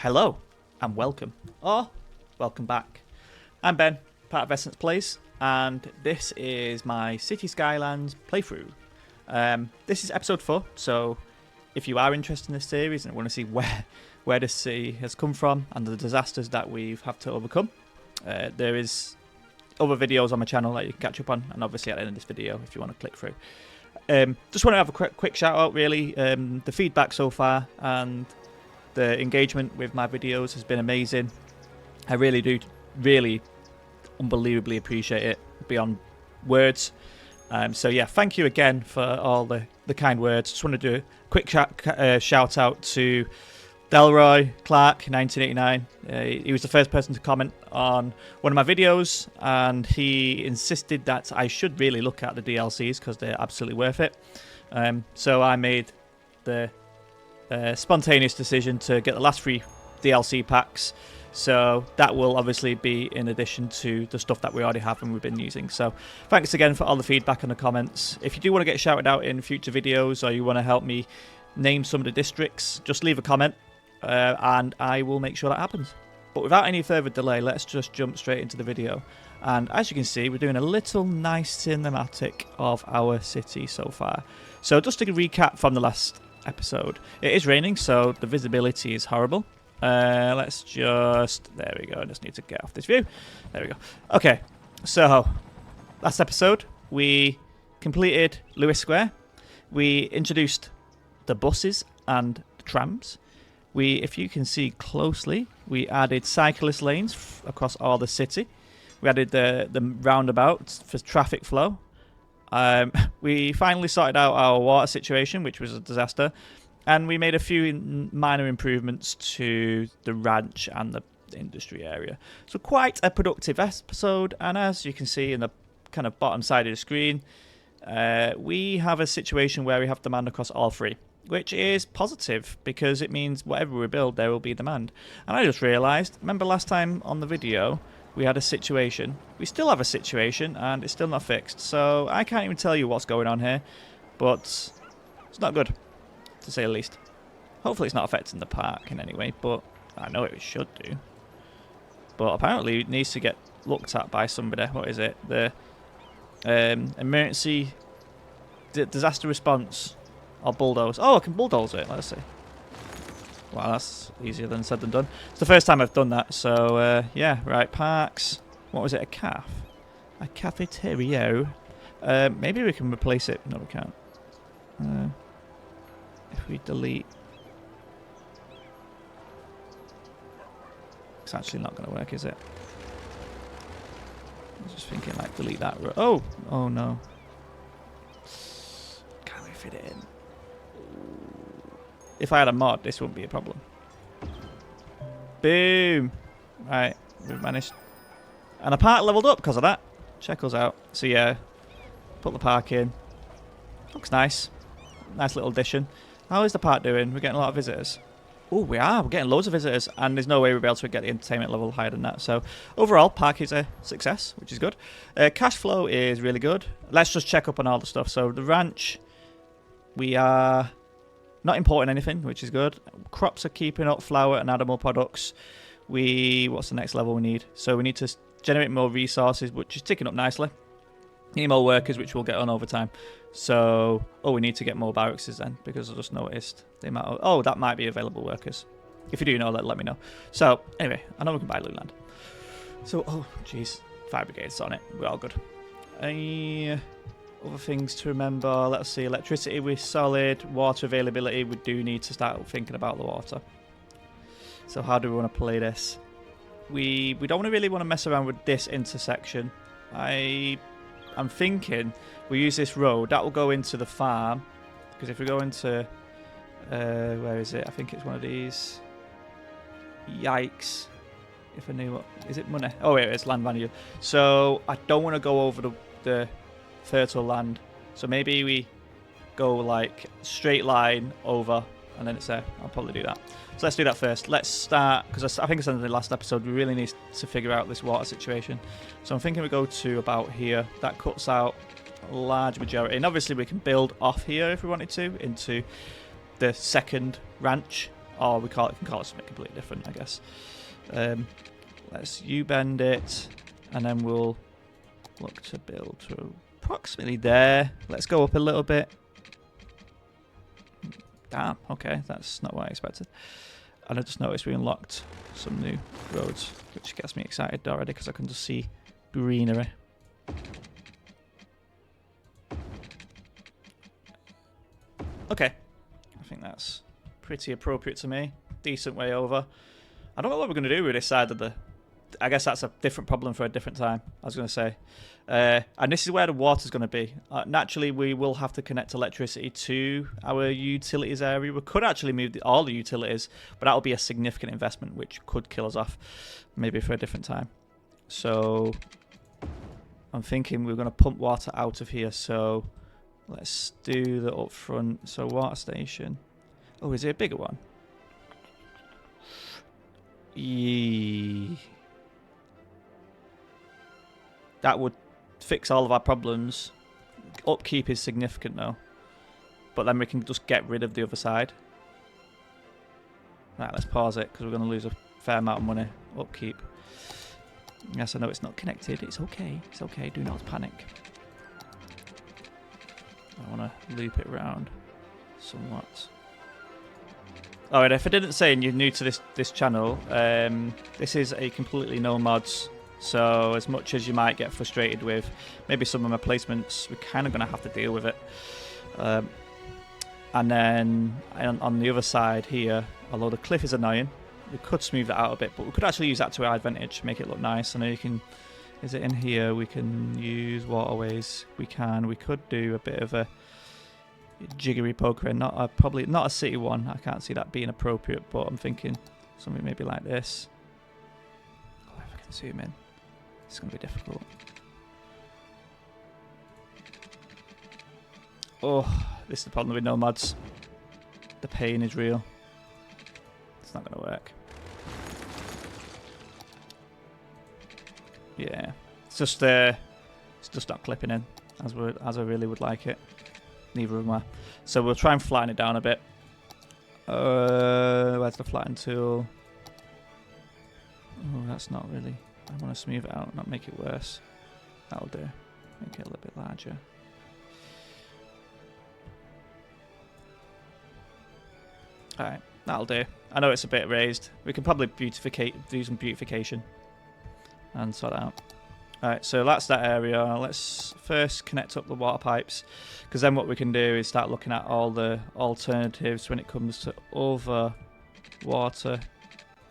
Hello and welcome, or welcome back. I'm Ben, part of Essence Plays, and this is my Cities Skylines playthrough. This is episode 4, so if you are interested in this series and want to see where this city has come from and the disasters that we've had to overcome, there is other videos on my channel that you can catch up on, and obviously at the end of this video if you want to click through. Just want to have a quick shout out really. The feedback so far and the engagement with my videos has been amazing. I really unbelievably appreciate it beyond words. So yeah, thank you again for all the kind words. Just want to do a quick shout out to Delroy Clark 1989. He was the first person to comment on one of my videos, and he insisted that I should really look at the DLCs because they're absolutely worth it. So I made the spontaneous decision to get the last 3 DLC packs. So that will obviously be in addition to the stuff that we already have and we've been using. So thanks again for all the feedback and the comments. If you do want to get shouted out in future videos, or you want to help me name some of the districts, just leave a comment and I will make sure that happens. But without any further delay, let's just jump straight into the video. And as you can see, we're doing a little nice cinematic of our city so far. So just to recap from the last episode, it is raining, so the visibility is horrible. Let's just, there we go, I just need to get off this view. There we go. Okay, so last episode we completed Lewis Square. We introduced the buses and the trams. If you can see closely, we added cyclist lanes across all the city. We added the roundabout for traffic flow. We finally sorted out our water situation, which was a disaster, and we made a few minor improvements to the ranch and the industry area. So quite a productive episode, and as you can see in the kind of bottom side of the screen, we have a situation where we have demand across all 3, which is positive because it means whatever we build, there will be demand. And I just realised, remember last time on the video, we had a situation. We still have a situation, and it's still not fixed. So I can't even tell you what's going on here, but it's not good, to say the least. Hopefully it's not affecting the park in any way, but I know it should do. But apparently it needs to get looked at by somebody. What is it? The emergency disaster response or bulldoze. Oh, I can bulldoze it. Let's see. Wow, that's easier than said than done. It's the first time I've done that, so yeah, right, parks. What was it, a cafeteria? Maybe we can replace it. No, we can't. If we delete... It's actually not going to work, is it? I was just thinking, like, delete that. Oh no. Can we fit it in? If I had a mod, this wouldn't be a problem. Boom! Right, we've managed. And the park leveled up because of that. Check us out. So yeah, put the park in. Looks nice. Nice little addition. How is the park doing? We're getting a lot of visitors. Oh, we are. We're getting loads of visitors. And there's no way we'll be able to get the entertainment level higher than that. So overall, park is a success, which is good. Cash flow is really good. Let's just check up on all the stuff. So the ranch, we are... not importing anything, which is good. Crops are keeping up, flour and animal products. What's the next level we need? So we need to generate more resources, which is ticking up nicely. Need more workers, which we'll get on over time. So, we need to get more barracks then, because I just noticed the amount of... Oh, that might be available workers. If you do know, let me know. So, anyway, I know we can buy loot land. So, oh, jeez. Fire brigades on it. We're all good. Other things to remember, let's see, electricity we're solid, water availability, we do need to start thinking about the water. So how do we want to play this? We don't really want to mess around with this intersection. I'm thinking we use this road, that will go into the farm, because if we go into, where is it? I think it's one of these. Yikes. If I knew what, is it money? Oh wait, it's land value. So I don't want to go over the fertile land, so maybe we go like straight line over and then it's there. I'll probably do that. So let's do that first. Let's start, because I think I said in the last episode we really need to figure out this water situation. So I'm thinking we go to about here. That cuts out a large majority, and obviously we can build off here if we wanted to into the second ranch, Or we can call it something completely different, I guess. Let's U-bend it, and then we'll look to build to approximately there. Let's go up a little bit. Damn, okay, that's not what I expected. And I just noticed we unlocked some new roads, which gets me excited already because I can just see greenery. Okay, I think that's pretty appropriate to me. Decent way over. I don't know what we're going to do with this side of the... I guess that's a different problem for a different time, I was going to say. And this is where the water's going to be. Naturally, we will have to connect electricity to our utilities area. We could actually move all the utilities, but that will be a significant investment, which could kill us off, maybe for a different time. So I'm thinking we're going to pump water out of here. So let's do the upfront. So water station. Oh, is it a bigger one? That would fix all of our problems. Upkeep is significant though. But then we can just get rid of the other side. Right, let's pause it because we're going to lose a fair amount of money. Upkeep. Yes, I know it's not connected. It's okay. It's okay. Do not panic. I want to loop it around somewhat. Alright, if I didn't say and you're new to this channel, this is a completely no mods. So as much as you might get frustrated with maybe some of my placements, we're kind of going to have to deal with it. And then on the other side here, although the cliff is annoying, we could smooth that out a bit, but we could actually use that to our advantage, make it look nice. I know you can, is it in here? We can use waterways. We could do a bit of a jiggery poker, probably not a city one. I can't see that being appropriate, but I'm thinking something maybe like this. Oh, if I can zoom in. It's going to be difficult. Oh, this is the problem with no mods. The pain is real. It's not going to work. Yeah, it's just not clipping in as I really would like it. Neither of them are. So we'll try and flatten it down a bit. Where's the flatten tool? Oh, that's not really... I want to smooth it out, not make it worse. That'll do. Make it a little bit larger. Alright, that'll do. I know it's a bit raised. We can probably do some beautification and sort it out. Alright, so that's that area. Let's first connect up the water pipes, because then what we can do is start looking at all the alternatives when it comes to other water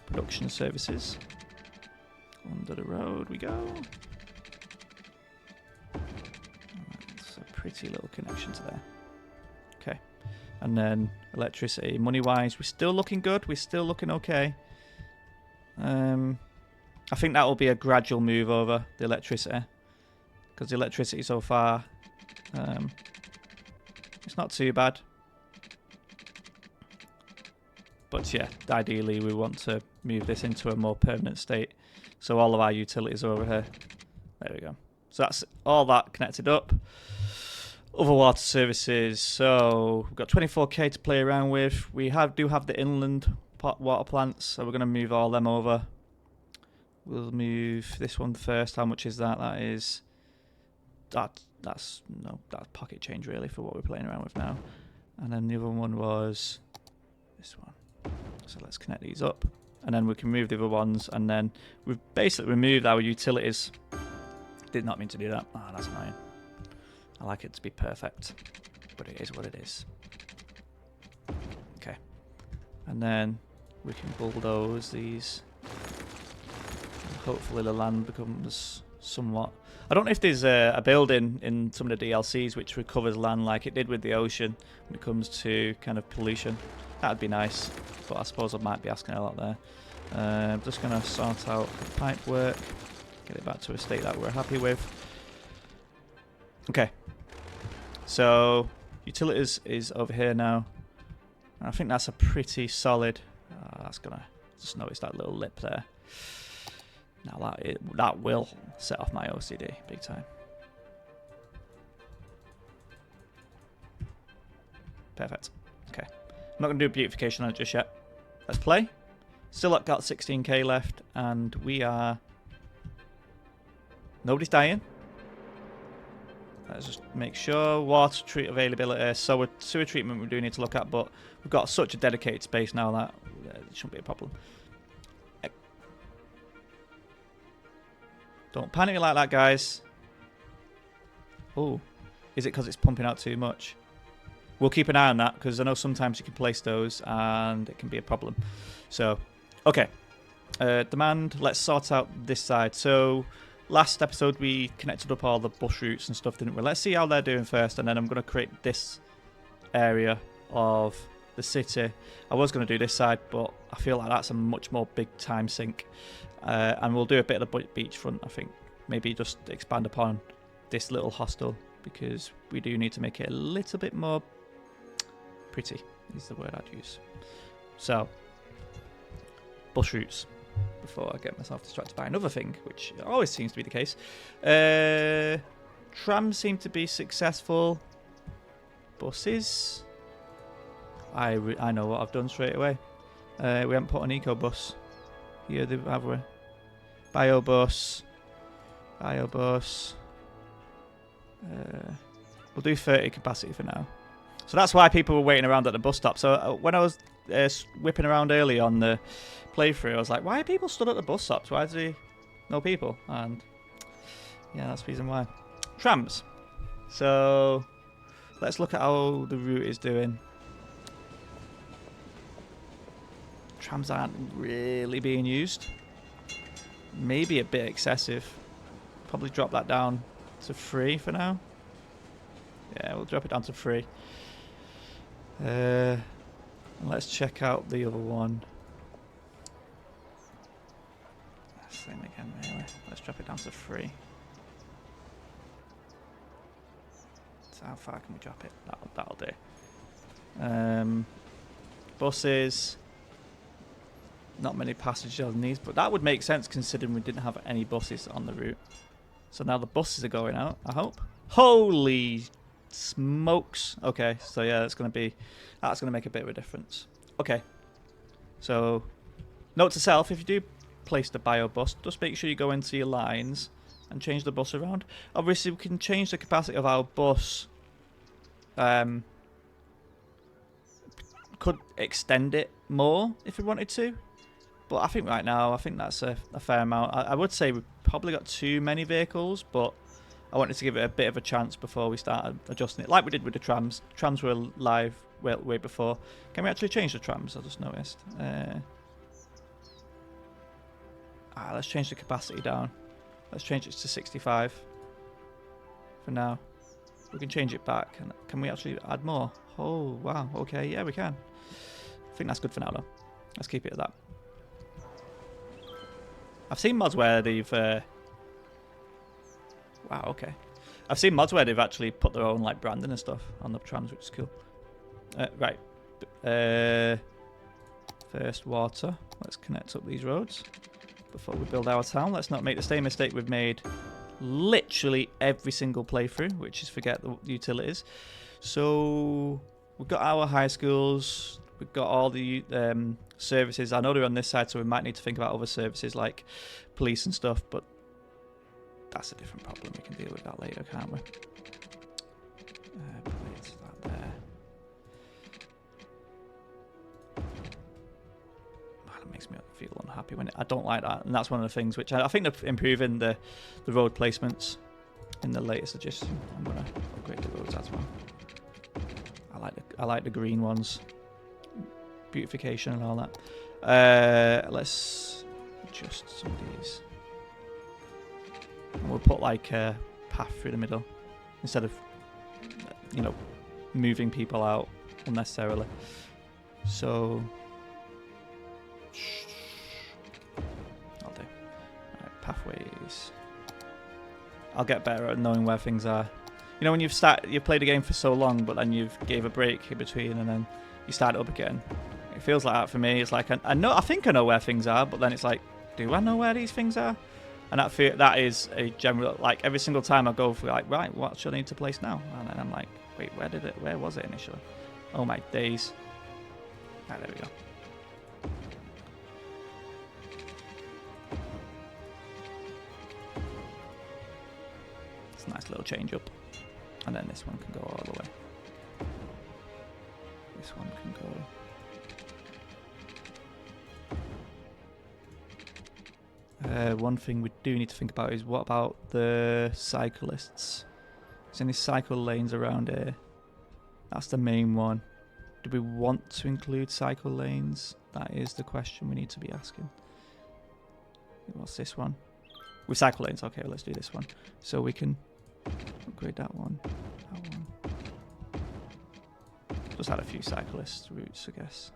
production services. Under the road we go. It's a pretty little connection to there. Okay. And then electricity. Money-wise, we're still looking good. We're still looking okay. I think that will be a gradual move over the electricity. Because the electricity so far, it's not too bad. But yeah, ideally we want to move this into a more permanent state. So all of our utilities are over here. There we go. So that's all that connected up. Other water services. So we've got 24k to play around with. We do have the inland water plants. So we're going to move all them over. We'll move this one first. How much is that? That's pocket change really for what we're playing around with now. And then the other one was this one. So let's connect these up. And then we can move the other ones, and then we've basically removed our utilities. Did not mean to do that. Oh, that's annoying. I like it to be perfect, but it is what it is. Okay. And then we can bulldoze these. And hopefully the land becomes somewhat... I don't know if there's a building in some of the DLCs which recovers land like it did with the ocean when it comes to kind of pollution. That'd be nice, but I suppose I might be asking a lot there. I'm just going to sort out the pipe work, get it back to a state that we're happy with. Okay, so utilities is over here now. And I think that's a pretty solid... that's going to... Just notice that little lip there. Now that will set off my OCD big time. Perfect. Okay. I'm not going to do beautification on it just yet. let's play. Still got 16k left, and we are... Nobody's dying. Let's just make sure. Water treat availability. So sewer treatment we do need to look at, but we've got such a dedicated space now that it shouldn't be a problem. Don't panic me like that, guys. Oh, is it because it's pumping out too much? We'll keep an eye on that, because I know sometimes you can place those and it can be a problem. So, okay. Demand, let's sort out this side. So... Last episode we connected up all the bus routes and stuff, didn't we? Let's see how they're doing first, and then I'm going to create this area of the city. I was going to do this side, but I feel like that's a much more big time sink. And we'll do a bit of the beachfront, I think. Maybe just expand upon this little hostel, because we do need to make it a little bit more pretty, is the word I'd use. So, bus routes. Before I get myself distracted by another thing, which always seems to be the case. Trams seem to be successful. Buses. I know what I've done straight away. We haven't put an eco bus here, have we? Biobus. Biobus. We'll do 30 capacity for now. So that's why people were waiting around at the bus stop. So when I was whipping around early on the playthrough, I was like, why are people stood at the bus stops? Why is there no people? And yeah, that's the reason why. Trams. So let's look at how the route is doing. Trams aren't really being used. Maybe a bit excessive. Probably drop that down to 3 for now. Yeah, we'll drop it down to 3. Let's check out the other one. Same again, really. Let's drop it down to 3. So how far can we drop it? That'll do. Buses. Not many passengers on these, but that would make sense considering we didn't have any buses on the route. So now the buses are going out, I hope. Holy smokes. Okay, so yeah, that's gonna make a bit of a difference. Okay. So note to self, if you do place the bio bus, just make sure you go into your lines and change the bus around. Obviously we can change the capacity of our bus. Could extend it more if we wanted to. But I think right now, I think that's a fair amount. I would say we've probably got too many vehicles, but I wanted to give it a bit of a chance before we started adjusting it, like we did with the trams. Trams were live way before. Can we actually change the trams? I just noticed. Let's change the capacity down. Let's change it to 65 for now. We can change it back. And can we actually add more? Oh, wow. Okay, yeah, we can. I think that's good for now, though. Let's keep it at that. I've seen mods where they've... wow, okay. I've seen mods where they've actually put their own like branding and stuff on the trams, which is cool. Right. First water. Let's connect up these roads before we build our town. Let's not make the same mistake we've made literally every single playthrough, which is forget the utilities. So we've got our high schools. We've got all the services. I know they're on this side, so we might need to think about other services like police and stuff, but that's a different problem. We can deal with that later, can't we? Place that there. That makes me feel unhappy when I don't like that, and that's one of the things which I think they're improving the road placements in the latest edition. I'm gonna upgrade the roads as well. I like the green ones. Beautification and all that. Let's adjust some of these. And we'll put like a path through the middle instead of, you know, moving people out unnecessarily. So I'll do. Alright, pathways. I'll get better at knowing where things are. You know, when you've played a game for so long, but then you've gave a break in between, and then you start it up again. It feels like that for me. It's like I think I know where things are, but then it's like, do I know where these things are? And that is a general, like every single time I go for like, right, what should I need to place now? And then I'm like, wait, where was it initially? Oh my days. Right, there we go. little change up. And then this one can go all the way. This one can go. One thing we do need to think about is what about the cyclists? Is there any cycle lanes around here? That's the main one. Do we want to include cycle lanes? That is the question we need to be asking. What's this one? With cycle lanes, okay, let's do this one. So we can upgrade that one. That one. Just add a few cyclist routes, I guess.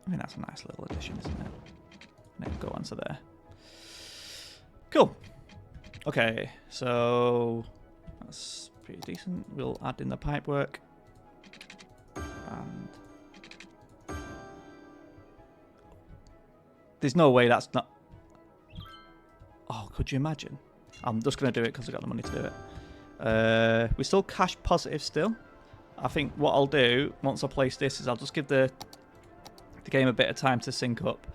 I mean, that's a nice little addition, isn't it? And then go on to there. Cool. Okay, so that's pretty decent. We'll add in the pipework. And there's no way that's not... Oh, could you imagine? I'm just going to do it because I've got the money to do it. We're still cash positive still. I think what I'll do once I place this is I'll just give the game a bit of time to sync up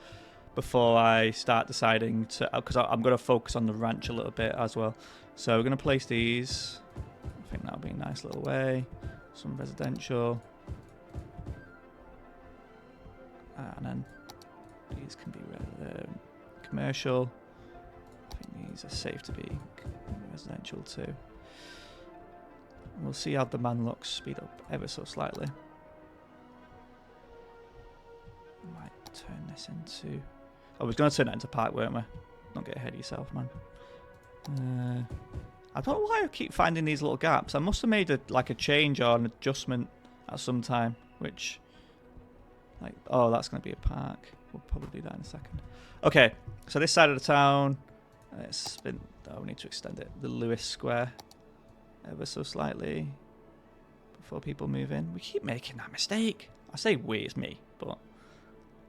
before I start deciding to... Because I'm going to focus on the ranch a little bit as well. So we're going to place these. I think that'll be a nice little way. Some residential. And then these can be commercial. I think these are safe to be residential too. And we'll see how demand looks speed up ever so slightly. I might turn this into... Oh, we're going to turn it into park, weren't we? Don't get ahead of yourself, man. I don't know why I keep finding these little gaps. I must have made a change or an adjustment at some time, which... Like, oh, that's going to be a park. We'll probably do that in a second. Okay, so this side of the town, it's been... Oh, we need to extend it. The Lewis Square, ever so slightly, before people move in. We keep making that mistake. I say we, it's me, but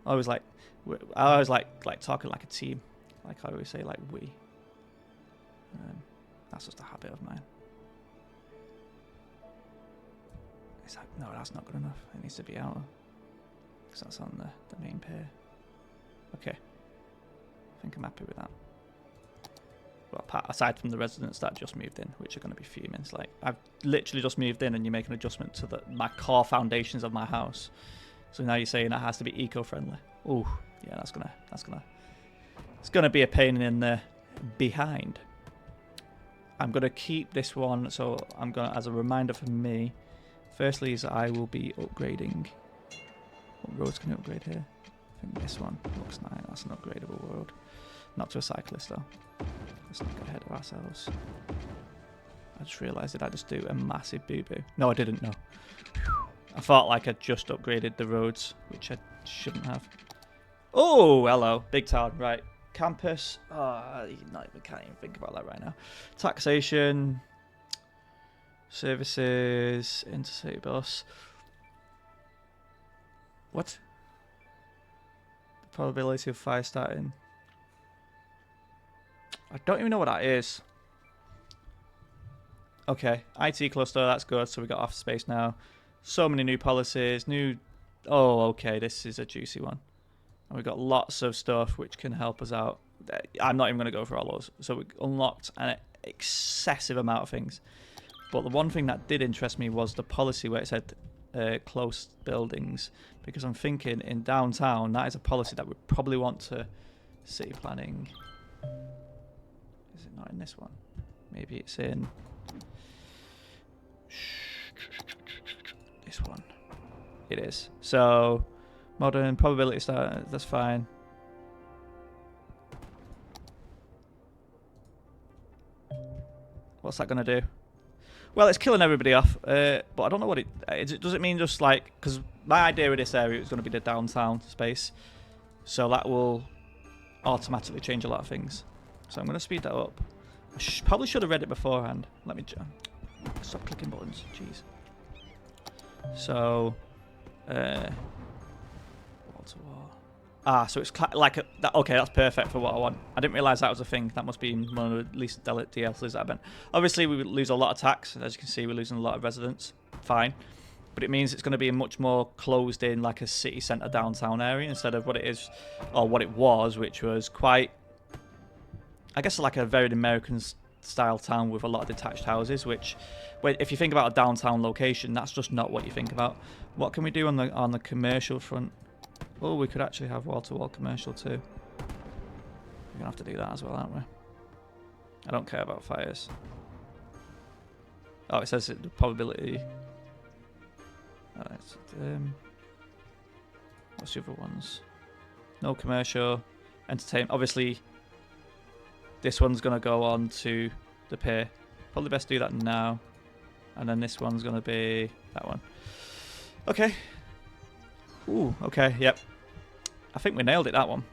I always like talking like a team. Like I always say, like we. That's just a habit of mine. It's like, no, that's not good enough. It needs to be outer. Because that's on the main pier. Okay. I think I'm happy with that. Well, aside from the residents that just moved in, which are going to be fuming. It's like, I've literally just moved in and you make an adjustment to my core foundations of my house. So now you're saying that has to be eco-friendly. Ooh, yeah, it's gonna be a pain in the behind. I'm gonna keep this one, so I'm gonna, as a reminder for me, firstly is I will be upgrading. What roads can I upgrade here? I think this one looks nice. That's an upgradable road. Not to a cyclist though. Let's not get ahead of ourselves. I just realised that I just do a massive boo-boo. No, I didn't, no. I thought like I'd just upgraded the roads, which I shouldn't have. Oh, hello. Big town, right. Campus. Oh, can't even think about that right now. Taxation. Services. Interstate bus. What? The probability of fire starting. I don't even know what that is. Okay. IT cluster, that's good. So we got office space now. So many new policies. Oh, okay. This is a juicy one. And we've got lots of stuff which can help us out. I'm not even going to go for all those. So we unlocked an excessive amount of things. But the one thing that did interest me was the policy where it said close buildings. Because I'm thinking in downtown, that is a policy that we probably want to city planning. Is it not in this one? Maybe it's in this one. It is. So modern probability start, that's fine. What's that going to do? Well, it's killing everybody off, but I don't know what does it mean just like, because my idea with this area was going to be the downtown space, so that will automatically change a lot of things. So I'm going to speed that up. I probably should have read it beforehand. Let me stop clicking buttons. Jeez. So, wall to wall. Ah, so it's like okay, that's perfect for what I want. I didn't realise that was a thing. That must be one of the least DLCs that I've been. Obviously, we lose a lot of tax. As you can see, we're losing a lot of residents. Fine. But it means it's going to be a much more closed in, like a city centre downtown area, instead of what it is, or what it was, which was quite I guess like a very American style town with a lot of detached houses, which if you think about a downtown location, that's just not what you think about. What can we do on the commercial front? Oh, we could actually have wall-to-wall commercial too. We're gonna have to do that as well, aren't we? I don't care about fires. Oh, it says the probability. Alright, what's the other ones? No commercial, entertainment. Obviously, this one's gonna go on to the pier. Probably best do that now. And then this one's gonna be that one. Okay. Ooh, okay, yep. I think we nailed it, that one.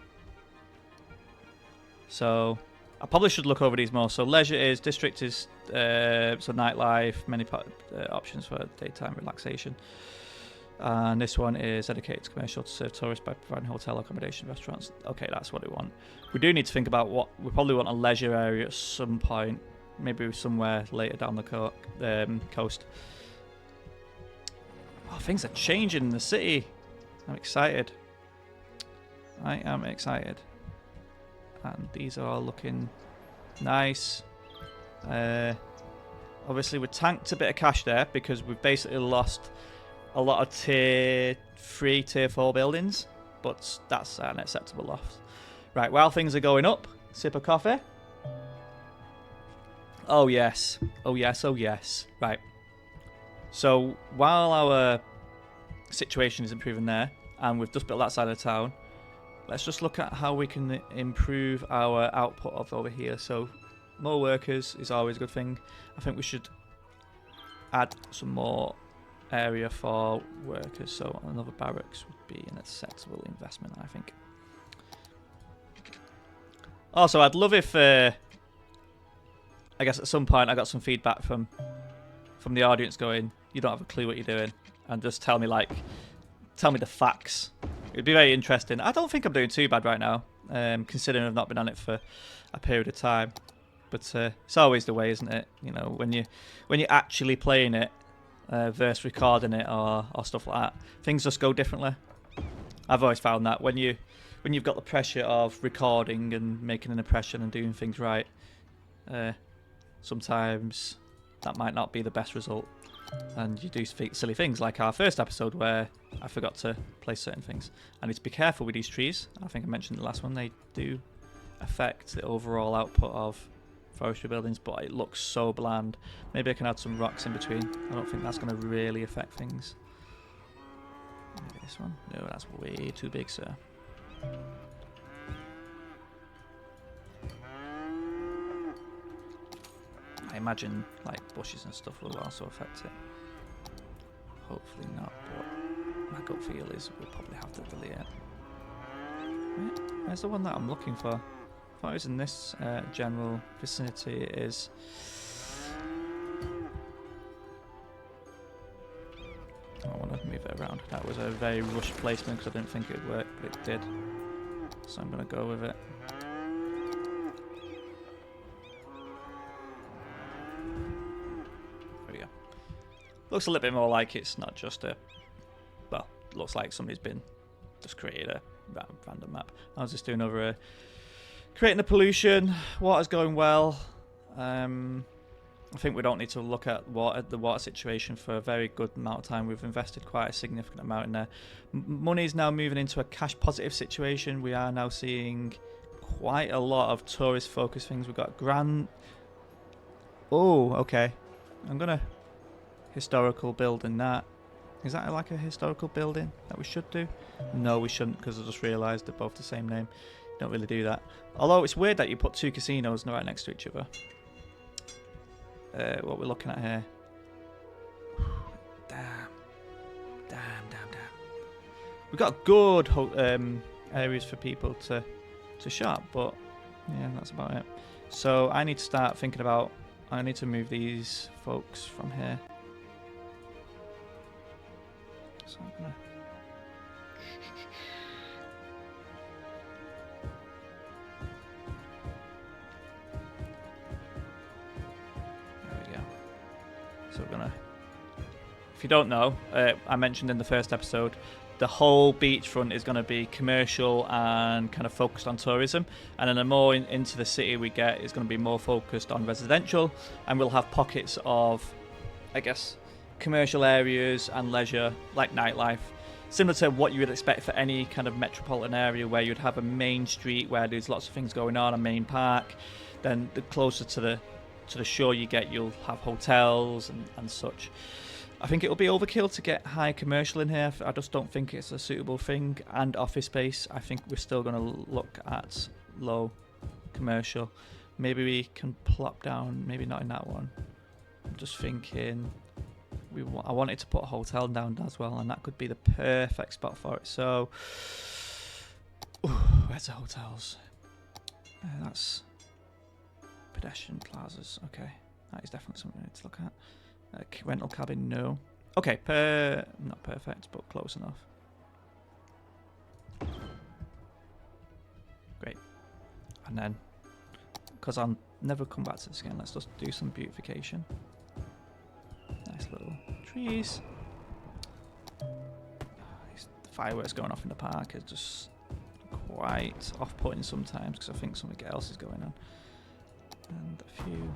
So I probably should look over these more. So leisure is, district is, so nightlife, many options for daytime relaxation. And this one is dedicated to commercial to serve tourists by providing hotel accommodation, restaurants. Okay, that's what we want. We do need to think about what we probably want a leisure area at some point, maybe somewhere later down the coast. Oh, things are changing in the city. I'm excited. I am excited. And these are all looking nice. Obviously, we tanked a bit of cash there because we've basically lost a lot of tier 3, tier 4 buildings, but that's an acceptable loss. Right, while things are going up, sip of coffee. Oh yes, oh yes, oh yes. Right. So while our situation is improving there, and we've just built that side of town, let's just look at how we can improve our output of over here. So more workers is always a good thing. I think we should add some more area for workers, so another barracks would be an acceptable investment, I think. Also, I'd love if I guess at some point I got some feedback from the audience going, you don't have a clue what you're doing, and just tell me the facts. It'd be very interesting. I don't think I'm doing too bad right now, considering I've not been on it for a period of time. But it's always the way, isn't it? You know, when you're actually playing it versus recording it or stuff like that, things just go differently. I've always found that when you've got the pressure of recording and making an impression and doing things right, sometimes that might not be the best result, and you do silly things like our first episode where I forgot to place certain things. I need to be careful with these trees. I think I mentioned in the last one, they do affect the overall output of forestry buildings, but it looks so bland. Maybe I can add some rocks in between. I don't think that's going to really affect things. Maybe this one? No, that's way too big, sir. I imagine like bushes and stuff will also affect it. Hopefully not, but my gut feel is we'll probably have to delete it. Where's the one that I'm looking for? I thought it was in this general vicinity. It is. I want to move it around. That was a very rushed placement because I didn't think it would work, but it did. So I'm going to go with it. There we go. Looks a little bit more like it's not just a... Well, it looks like somebody's just created a random map. I was just doing over creating the pollution. Water's going well. I think we don't need to look at the water situation for a very good amount of time. We've invested quite a significant amount in there. Money is now moving into a cash positive situation. We are now seeing quite a lot of tourist focused things. We've got grand... Oh, okay. I'm going to historical building that. Is that like a historical building that we should do? No, we shouldn't, because I just realised they're both the same name. Don't really do that. Although it's weird that you put two casinos right next to each other. What we're looking at here. Damn. We've got good areas for people to shop, but yeah, that's about it. So I need to start thinking about... I need to move these folks from here. So I'm gonna... There we go. So we're gonna... If you don't know, I mentioned in the first episode, the whole beachfront is going to be commercial and kind of focused on tourism, and then the more into the city we get is going to be more focused on residential, and we'll have pockets of, I guess, commercial areas and leisure, like nightlife, similar to what you would expect for any kind of metropolitan area, where you'd have a main street where there's lots of things going on, a main park. Then the closer to the shore you get, you'll have hotels and such. I think it'll be overkill to get high commercial in here. I just don't think it's a suitable thing. And office space, I think we're still going to look at low commercial. Maybe we can plop down, maybe not in that one. I'm just thinking, I wanted to put a hotel down as well, and that could be the perfect spot for it. So, where's the hotels? That's pedestrian plazas. Okay, that is definitely something we need to look at. Rental cabin, no. Okay, not perfect, but close enough. Great. And then, because I'll never come back to this again, let's just do some beautification. Nice little trees. These fireworks going off in the park is just quite off-putting sometimes, because I think something else is going on. And a few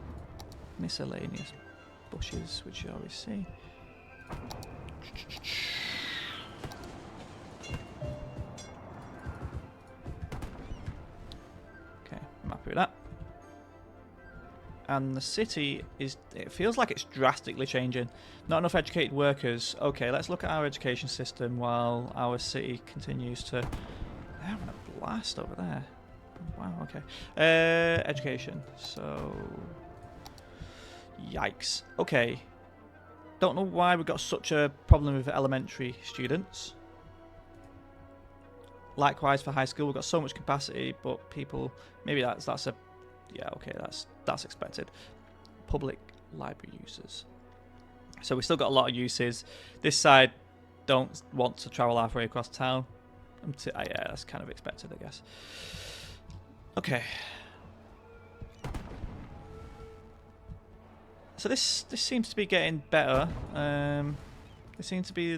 miscellaneous bushes, which you always see. Okay, I'm happy with that. And the city it feels like it's drastically changing. Not enough educated workers. Okay, let's look at our education system while our city continues to... They're having a blast over there. Wow, okay. Education. So... Yikes. Okay. Don't know why we've got such a problem with elementary students. Likewise for high school, we've got so much capacity, but people... Maybe that's a... Yeah, okay, that's expected. Public library users. So we've still got a lot of uses. This side don't want to travel halfway across town. Yeah, that's kind of expected, I guess. Okay. So this seems to be getting better. It seems to be...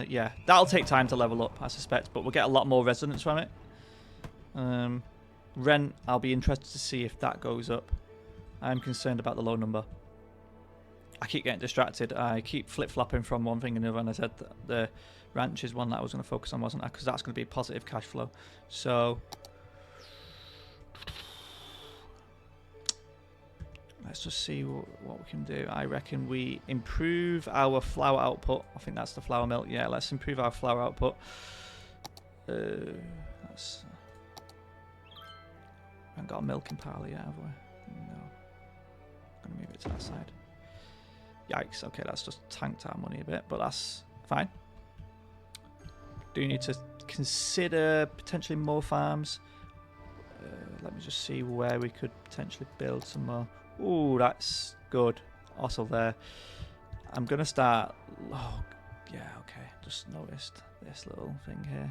yeah, that'll take time to level up, I suspect, but we'll get a lot more residents from it. Rent, I'll be interested to see if that goes up. I'm concerned about the low number. I keep getting distracted. I keep flip-flopping from one thing to another, and I said that the ranch is one that I was going to focus on, wasn't I? Because that's going to be positive cash flow. So... let's just see what we can do. I reckon we improve our flour output. I think that's the flour milk. Yeah, let's improve our flour output. That's... I haven't got a milking parlour yet, have we? No. I'm going to move it to that side. Yikes. Okay, that's just tanked our money a bit, but that's fine. Do you need to consider potentially more farms? Let me just see where we could potentially build some more. Ooh, that's good. Also there. I'm going to start... Oh, yeah, okay. Just noticed this little thing here.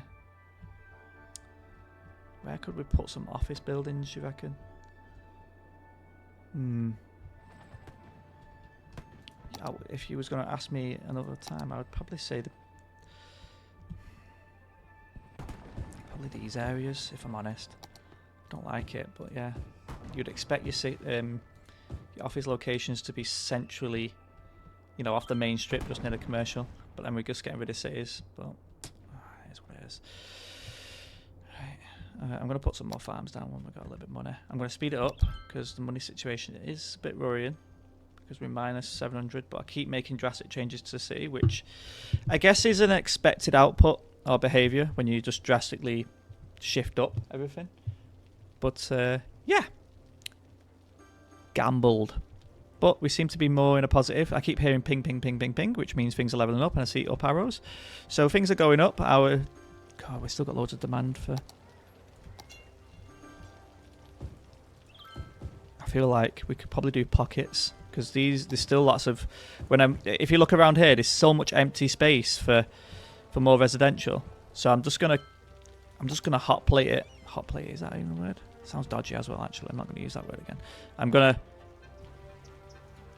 Where could we put some office buildings, you reckon? If you was going to ask me another time, I would probably say probably these areas, if I'm honest. Don't like it, but yeah. You'd expect your office locations to be centrally, you know, off the main strip, just near the commercial. But then we're just getting rid of cities. But it is what it is. I'm going to put some more farms down when we've got a little bit of money. I'm going to speed it up because the money situation is a bit worrying because we're minus 700, but I keep making drastic changes to the city, which I guess is an expected output or behaviour when you just drastically shift up everything. But yeah, gambled. But we seem to be more in a positive. I keep hearing ping, ping, ping, ping, ping, which means things are leveling up, and I see up arrows. So things are going up. God, we've still got loads of demand for... I feel like we could probably do pockets because there's still lots of... if you look around here, there's so much empty space for more residential. So I'm just gonna hot plate it. Hot plate, is that even a word? Sounds dodgy as well, actually. I'm not going to use that word again. I'm going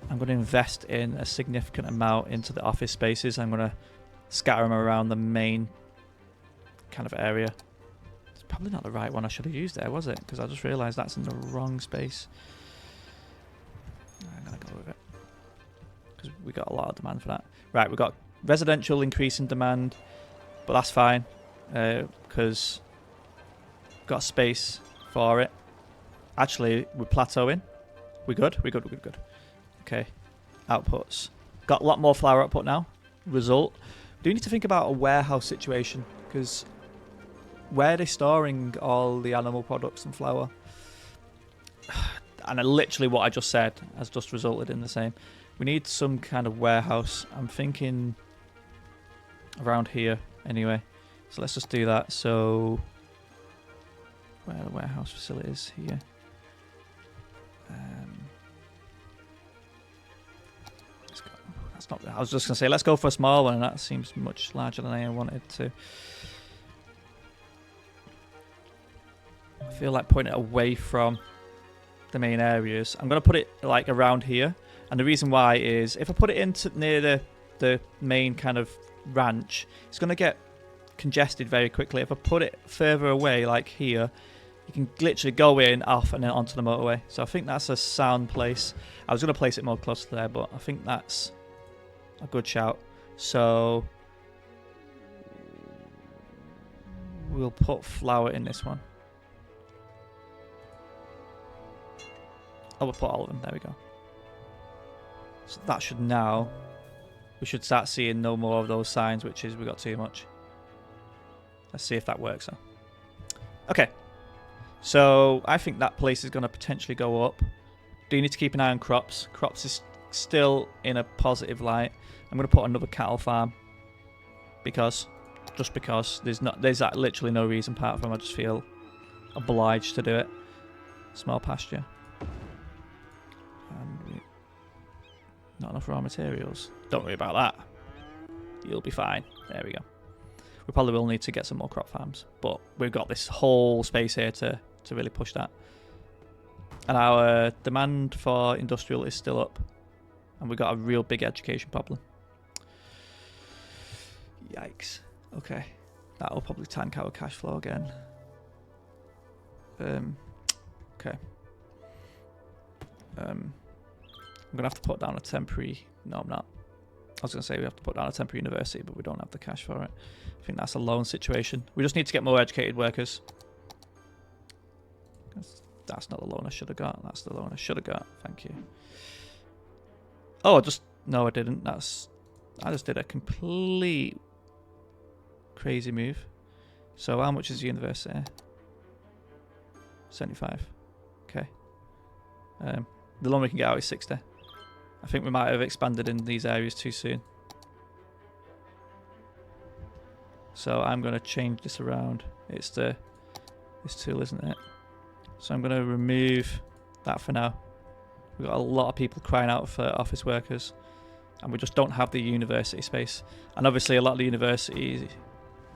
to invest in a significant amount into the office spaces. I'm going to scatter them around the main kind of area. It's probably not the right one I should have used there, was it? Because I just realised that's in the wrong space. I'm going to go with it. Because we got a lot of demand for that. Right, we've got residential increase in demand, but that's fine. Because we've got space for it. Actually, we're plateauing. We're good? We're good, we're good, good. Okay. Outputs. Got a lot more flour output now. Result. Do you need to think about a warehouse situation? Because where are they storing all the animal products and flour? And literally what I just said has just resulted in the same. We need some kind of warehouse. I'm thinking around here anyway. So let's just do that. So where are the warehouse facilities? Here. That's not. I was just gonna say let's go for a small one, and that seems much larger than I wanted to. I feel like putting it away from the main areas. I'm gonna put it like around here, and the reason why is if I put it into near the main kind of ranch, it's gonna get congested very quickly. If I put it further away, like here, you can literally go in, off, and then onto the motorway. So I think that's a sound place. I was gonna place it more close to there, but I think that's a good shout. So we'll put flour in this one. Oh, we'll put all of them. There we go. So that should now... We should start seeing no more of those signs, which is we got too much. Let's see if that works, though. Okay. So I think that place is going to potentially go up. Do you need to keep an eye on crops? Crops is still in a positive light. I'm going to put another cattle farm. Just because. There's literally no reason apart from I just feel obliged to do it. Small pasture. And not enough raw materials. Don't worry about that. You'll be fine. There we go. We probably will need to get some more crop farms, but we've got this whole space here to really push that. And our demand for industrial is still up, and we've got a real big education problem. Yikes. Okay. That'll probably tank our cash flow again. Okay. I'm going to have to put down a temporary... No, I'm not. I was going to say we have to put down a temporary university, but we don't have the cash for it. I think that's a loan situation. We just need to get more educated workers. That's not the loan I should have got. That's the loan I should have got. Thank you. Oh, no, I didn't. I just did a complete crazy move. So how much is the university? 75. Okay. The loan we can get out is 60. I think we might have expanded in these areas too soon. So I'm going to change this around. It's this tool, isn't it? So I'm going to remove that for now. We've got a lot of people crying out for office workers, and we just don't have the university space. And obviously a lot of the universities,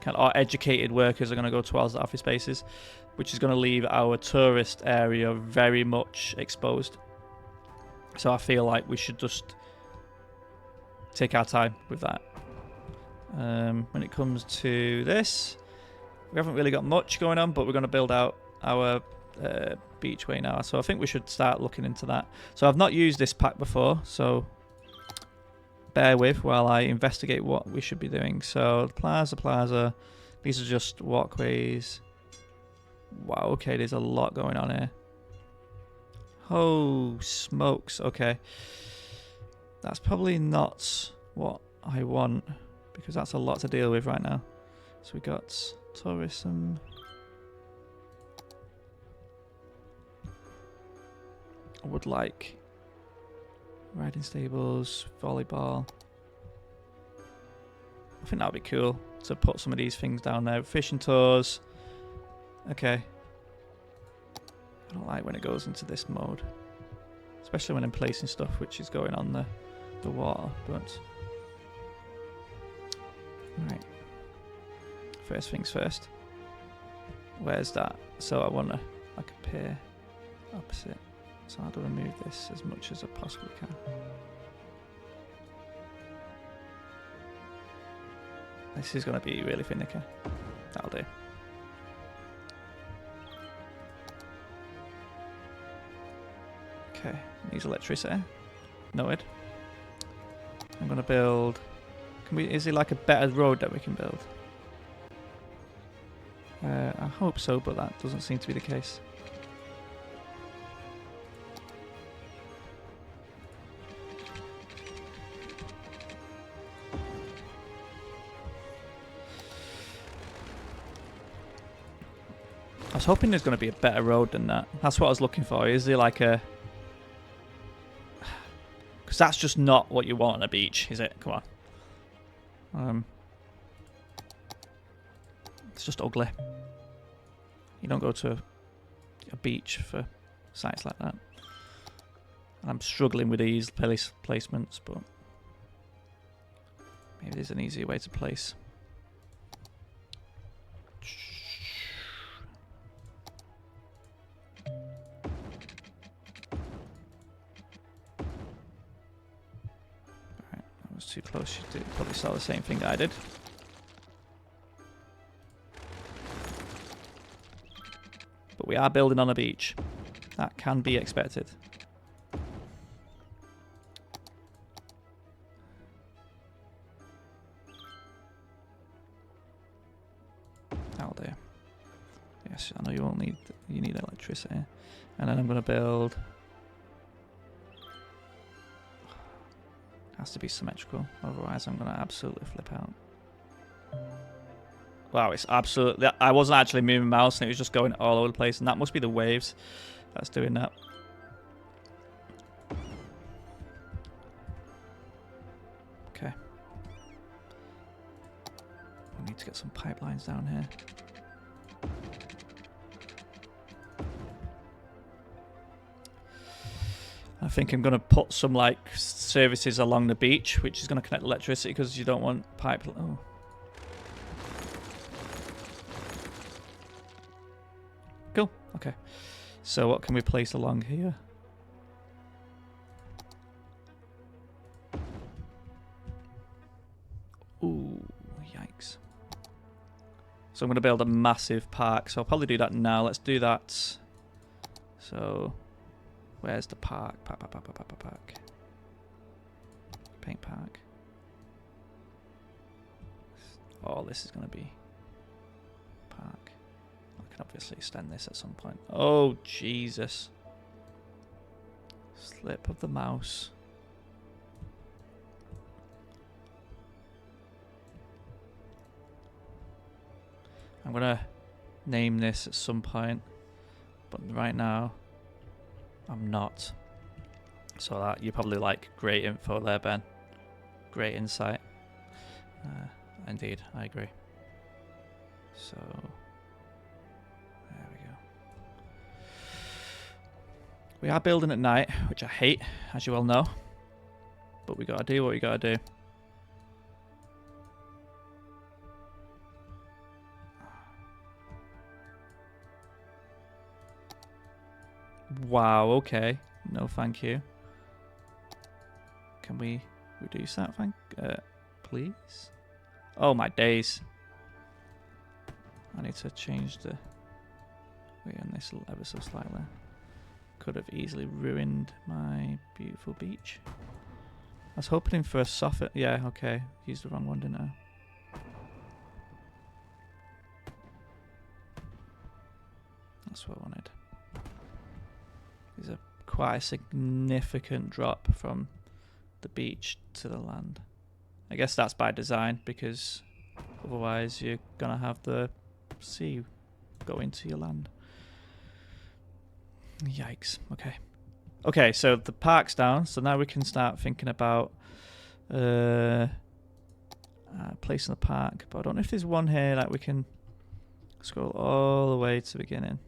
our educated workers are going to go towards the office spaces, which is going to leave our tourist area very much exposed. So I feel like we should just take our time with that. When it comes to this, we haven't really got much going on, but we're going to build out our beachway now. So I think we should start looking into that. So I've not used this pack before, so bear with while I investigate what we should be doing. So plaza. These are just walkways. Wow, okay, there's a lot going on here. Oh, smokes. Okay. That's probably not what I want, because that's a lot to deal with right now. So we got tourism. I would like riding stables, volleyball. I think that would be cool to put some of these things down there. Fishing tours. Okay. I don't like when it goes into this mode, especially when I'm placing stuff which is going on the water, but right. First things first. Where's that? So I want to like appear opposite. So how do I move this as much as I possibly can? This is going to be really finicky. That'll do. Okay, needs electricity. Noted. I'm going to build... Is there like a better road that we can build? I hope so, but that doesn't seem to be the case. I was hoping there's going to be a better road than that. That's what I was looking for. Is there like a... Because that's just not what you want on a beach, is it? Come on. It's just ugly. You don't go to a beach for sites like that. And I'm struggling with these placements, but maybe there's an easier way to place. Alright, that was too close. You probably saw the same thing I did. But we are building on a beach. That can be expected. That'll do. Yes, I know you won't need... You need electricity. And then I'm going to build... Has to be symmetrical. Otherwise I'm going to absolutely flip out. Wow, it's absolutely... I wasn't actually moving my mouse and it was just going all over the place. And that must be the waves that's doing that. Okay. We need to get some pipelines down here. I think I'm going to put some like services along the beach, which is going to connect electricity because you don't want pipe... Oh. Cool. Okay. So what can we place along here? Ooh, yikes. So I'm going to build a massive park. So I'll probably do that now. Let's do that. So where's the park? Park. Paint park. Oh, this is going to be park. I can obviously extend this at some point. Oh, Jesus. Slip of the mouse. I'm going to name this at some point, but right now I'm not. So that you're probably like, great info there, Ben. Great insight. Indeed, I agree. So there we go. We are building at night, which I hate, as you all know. But we gotta do what we gotta do. Wow, okay. No, thank you. Can we reduce that, please? Oh, my days. I need to change the weight on this ever so slightly. Could have easily ruined my beautiful beach. I was hoping for a softer... Yeah, okay. Used the wrong one, didn't I? That's what I wanted. There's a quite a significant drop from the beach to the land. I guess that's by design, because otherwise you're going to have the sea go into your land. Yikes. Okay. Okay, so the park's down, so now we can start thinking about placing the park. But I don't know if there's one here that we can scroll all the way to the beginning.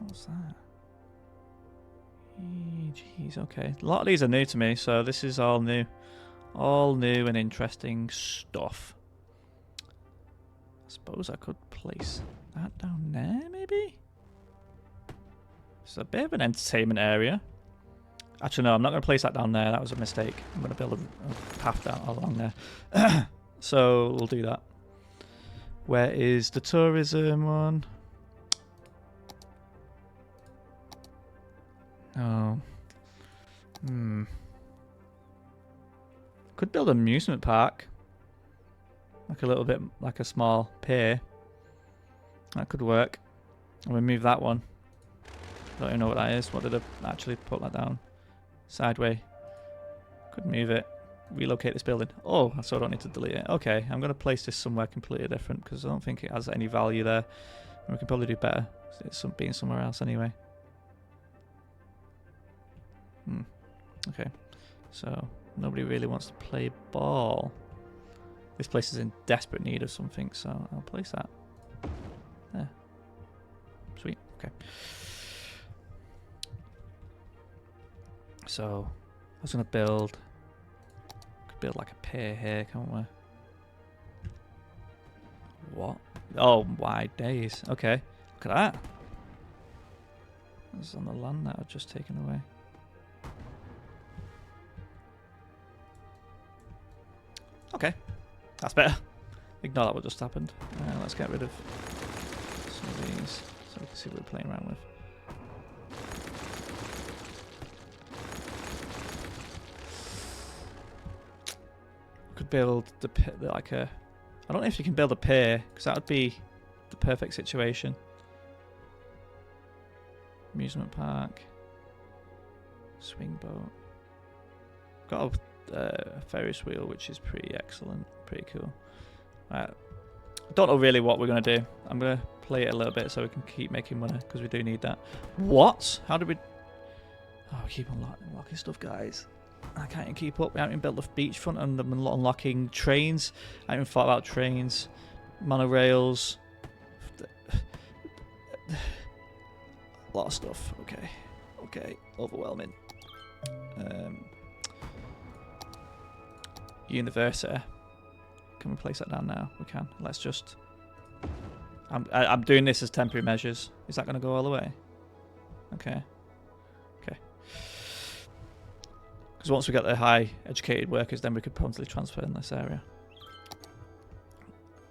What's that? Jeez, okay. A lot of these are new to me, so this is all new. All new and interesting stuff. I suppose I could place that down there, maybe? It's a bit of an entertainment area. Actually, no, I'm not going to place that down there. That was a mistake. I'm going to build a path down along there. So we'll do that. Where is the tourism one? Oh. Could build an amusement park. Like a little bit, like a small pier. That could work. I'll remove that one. Don't even know what that is. What did I actually put that down? Sideway. Could move it. Relocate this building. Oh, so I don't need to delete it. Okay, I'm going to place this somewhere completely different because I don't think it has any value there. And we can probably do better. It's being somewhere else anyway. Okay, so nobody really wants to play ball. This place is in desperate need of something, so I'll place that. There. Sweet. Okay. So I was going to build like a pier here, can't we? What? Oh, wide days. Okay. Look at that. This is on the land that I've just taken away. Okay. That's better. Ignore that what just happened. Let's get rid of some of these so we can see what we're playing around with. Could build like a... I don't know if you can build a pier, because that would be the perfect situation. Amusement park. Swing boat. Got a Ferris wheel, which is pretty excellent. Pretty cool. Right. I don't know really what we're going to do. I'm going to play it a little bit so we can keep making money, because we do need that. What? How did we... Oh, we keep unlocking stuff, guys. I can't even keep up. We haven't even built the beachfront and I'm unlocking trains. I haven't even thought about trains, monorails. A lot of stuff. Okay. Okay. Overwhelming. University. Can we place that down now? We can. Let's just... I'm doing this as temporary measures. Is that going to go all the way? Okay. Okay. Because once we get the high educated workers, then we could probably transfer in this area.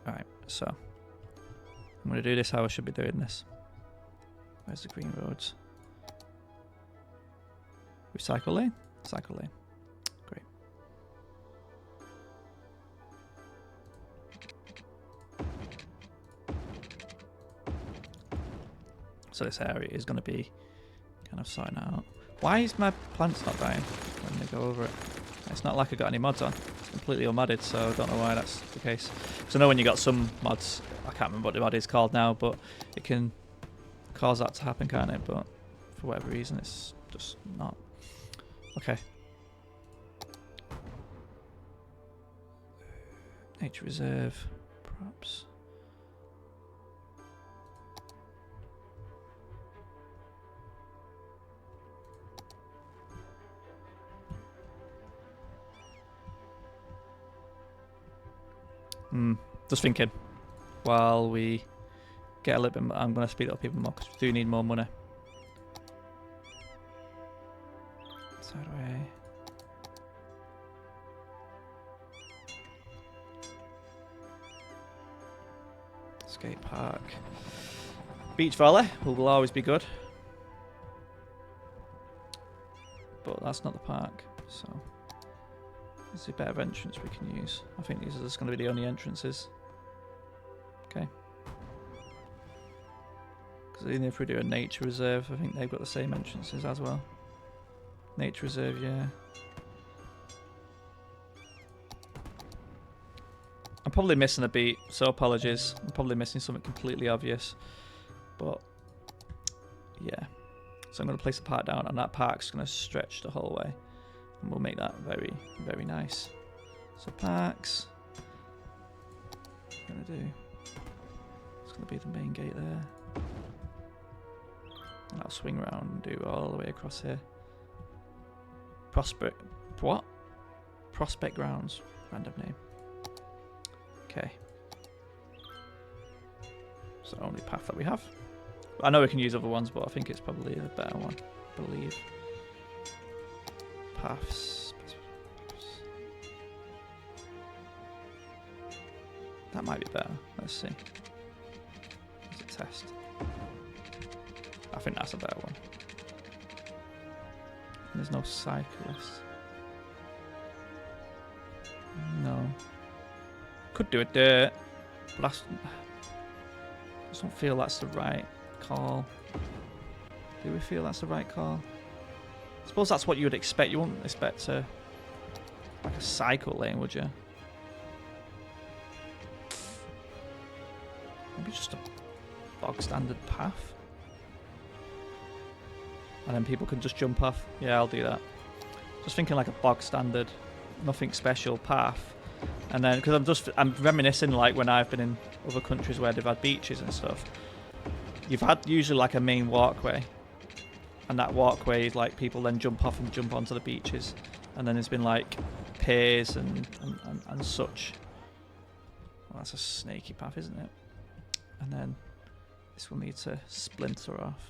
Alright, so I'm going to do this how I should be doing this. Where's the green roads? Recycle lane? Cycle lane. Great. So this area is going to be kind of sorting out. Why is my plants not dying when they go over it? It's not like I got any mods on. It's completely unmodded, so I don't know why that's the case. Because I know when you got some mods, I can't remember what the mod is called now, but it can cause that to happen, can't it? But for whatever reason, it's just not. Okay. Nature reserve, props. Just thinking, while we get a little bit, I'm going to speed it up even more because we do need more money. Sideway. Skate park. Beach volley will always be good. But that's not the park, so there's a better entrance we can use. I think these are just going to be the only entrances. Okay. Because even if we do a nature reserve, I think they've got the same entrances as well. Nature reserve, yeah. I'm probably missing a beat, so apologies. I'm probably missing something completely obvious. But, yeah. So I'm going to place the park down, and that park's going to stretch the whole way. And we'll make that very, very nice. So parks. What I'm going to do... It's going to be the main gate there. And I'll swing around and do all the way across here. Prospect... What? Prospect Grounds. Random name. Okay. It's the only path that we have. I know we can use other ones, but I think it's probably a better one. I believe. paths. That might be better. Let's see. Let's test. I think that's a better one. There's no cyclists. No. Could do a dirt, but I just don't feel that's the right call. Do we feel that's the right call? I suppose that's what you would expect. You wouldn't expect like a cycle lane, would you? Maybe just a bog standard path. And then people can just jump off. Yeah, I'll do that. Just thinking like a bog standard, nothing special path. And then, because I'm reminiscing like when I've been in other countries where they've had beaches and stuff. You've had usually like a main walkway. And that walkway is like people then jump off and jump onto the beaches. And then there's been like piers and such. Well, that's a snaky path, isn't it? And then this will need to splinter off.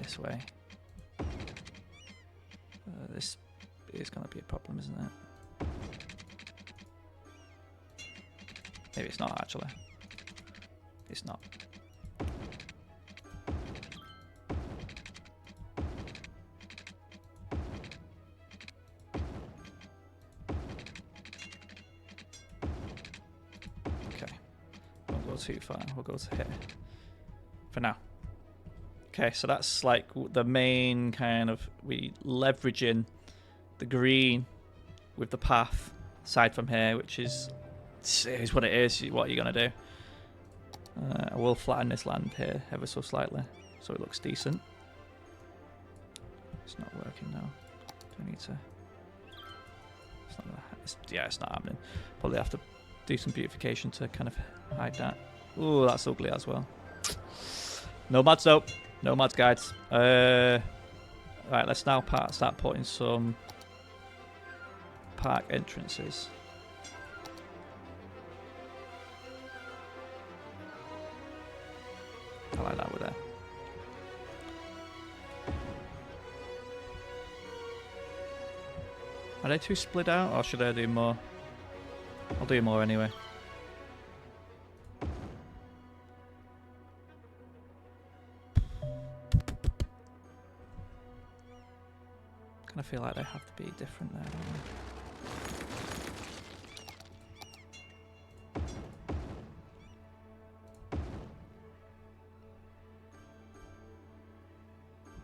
This way. This is going to be a problem, isn't it? Maybe it's not, actually. It's not. Okay. Won't go too far. We'll go to here. For now. Okay, so that's like the main kind of, we leveraging the green with the path aside from here, which is what it is, what you're going to do. I will flatten this land here ever so slightly so it looks decent. It's not working now. Do I need to... it's not happening. Probably have to do some beautification to kind of hide that. Ooh, that's ugly as well. No mods though. No mods, guys. Right, let's now start putting some park entrances. I like that with there. Are they too split out, or should I do more? I'll do more anyway. Kind of feel like they have to be different there, don't they?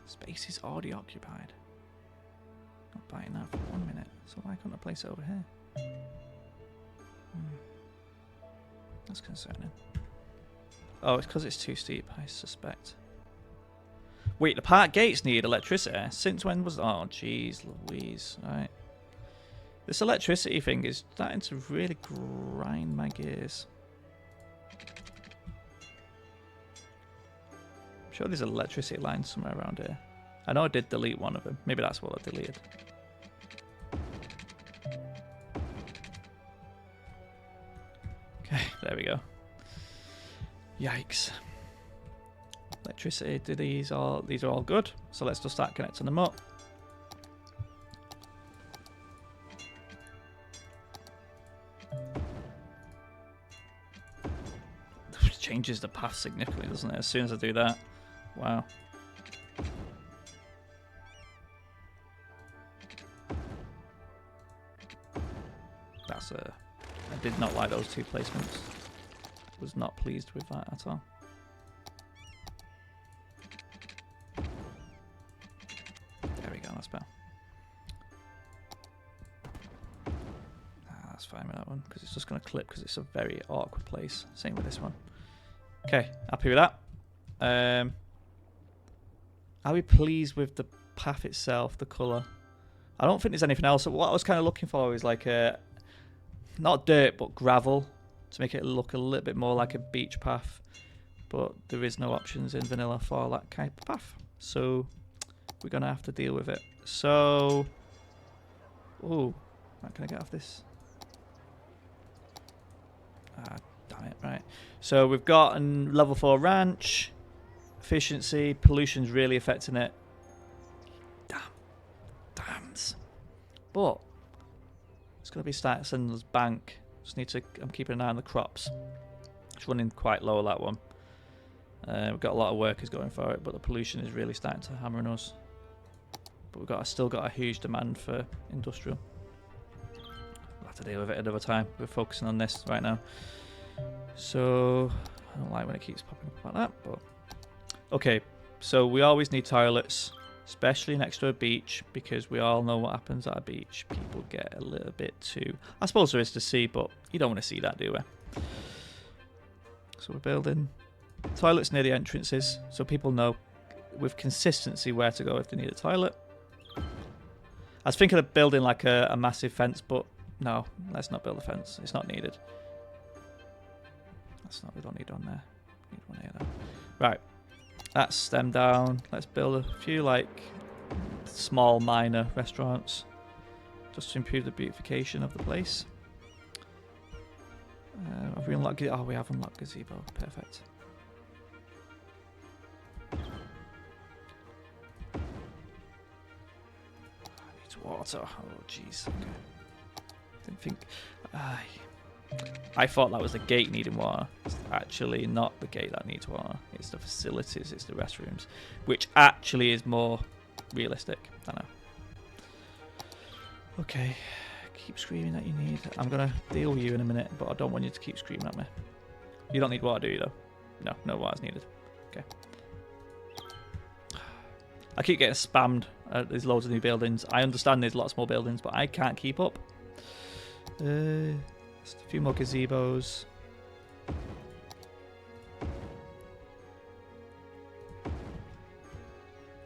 Space is already occupied. Not buying that for 1 minute, so why can't I place it over here? That's concerning. Oh, it's because it's too steep, I suspect. Wait, the park gates need electricity? Since when was... Oh, jeez Louise. Right. This electricity thing is starting to really grind my gears. I'm sure there's an electricity line somewhere around here. I know I did delete one of them. Maybe that's what I deleted. Okay, there we go. Yikes. Electricity, these are all good. So let's just start connecting them up. It changes the path significantly, doesn't it? As soon as I do that. Wow. That's I did not like those two placements. Was not pleased with that at all. There we go, that's better. That's fine with that one, because it's just going to clip because it's a very awkward place. Same with this one. Okay, happy with that. Are we pleased with the path itself, the colour? I don't think there's anything else. What I was kind of looking for is like a, not dirt, but gravel, to make it look a little bit more like a beach path. But there is no options in vanilla for that kind of path. So we're going to have to deal with it. So, ooh, how can I get off this? Ah, damn it, right. So we've got a level 4 ranch. Efficiency, pollution's really affecting it. But it's going to be starting to send us bank. Just need to. I'm keeping an eye on the crops. It's running quite low, that one. We've got a lot of workers going for it, but the pollution is really starting to hammer on us. But still got a huge demand for industrial. We'll have to deal with it another time. We're focusing on this right now. So I don't like when it keeps popping up like that, but okay. So we always need toilets, especially next to a beach, because we all know what happens at a beach. People get a little bit too... I suppose there is to see, but you don't want to see that, do we? So we're building toilets near the entrances, so people know with consistency where to go if they need a toilet. I was thinking of building like a massive fence, but no, let's not build a fence. It's not needed. We don't need one there. Need one here though. Right. That's them down. Let's build a few like small minor restaurants just to improve the beautification of the place. Have we unlocked it? Oh, we have unlocked gazebo. Perfect. I need water. Oh, jeez. Okay. Didn't think. I thought that was the gate needing water. It's actually not the gate that needs water. It's the facilities, it's the restrooms, which actually is more realistic. I know. Okay, keep screaming that you need. I'm gonna deal with you in a minute, but I don't want you to keep screaming at me. You don't need water, do you? Though? No, no water's needed. Okay. I keep getting spammed. There's loads of new buildings. I understand there's lots more buildings, but I can't keep up. Just a few more gazebos. I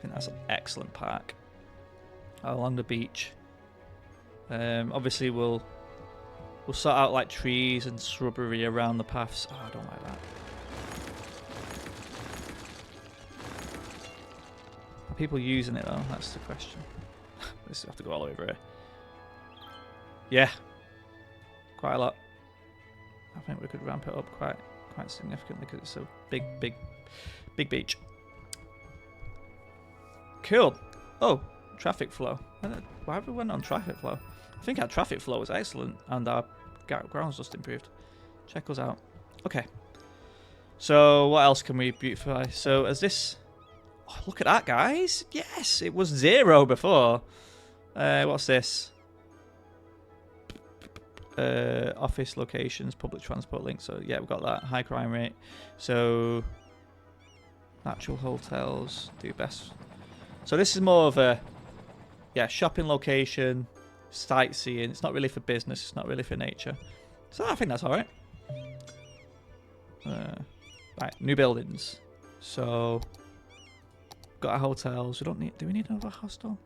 think that's an excellent park along the beach. Obviously, we'll sort out like trees and shrubbery around the paths. Oh, I don't like that. Are people using it though? That's the question. This have to go all over here. Yeah. Quite a lot. I think we could ramp it up quite significantly because it's a big beach. Cool. Oh, traffic flow. Why have we went on traffic flow? I think our traffic flow was excellent and our ground's just improved. Check us out. Okay. So what else can we beautify? So as this... Oh, look at that, guys. Yes, it was 0 before. What's this? Office locations, public transport links. So yeah, we've got that. High crime rate. So natural hotels do best. So this is more of a shopping location, sightseeing. It's not really for business. It's not really for nature. So I think that's all right. Right, new buildings. So got our hotels. We don't need. Do we need another hostel?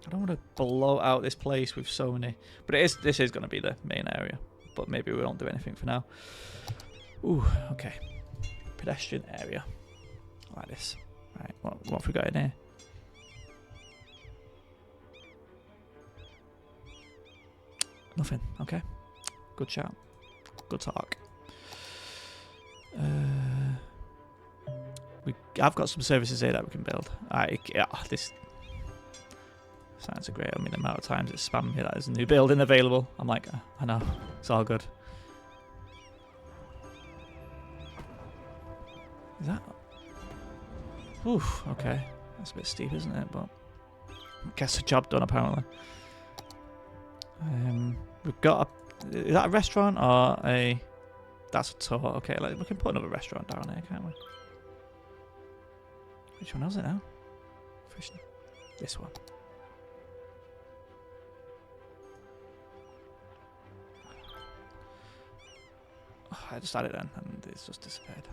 I don't want to blow out this place with so many, but this is going to be the main area. But maybe we won't do anything for now. Ooh, okay. Pedestrian area, like this. Right, what have we got in here? Nothing. Okay. Good shout. Good talk. I've got some services here that we can build. This. Sounds great. I mean, the amount of times it's spammed me that there's a new building available. I'm like, I know, it's all good. Is that? Oof, okay. That's a bit steep, isn't it? But gets the job done, apparently. We've got a... Is that a restaurant or a... That's a tour. Okay, we can put another restaurant down here, can't we? Which one is it now? This one. I just had it then, and it's just disappeared.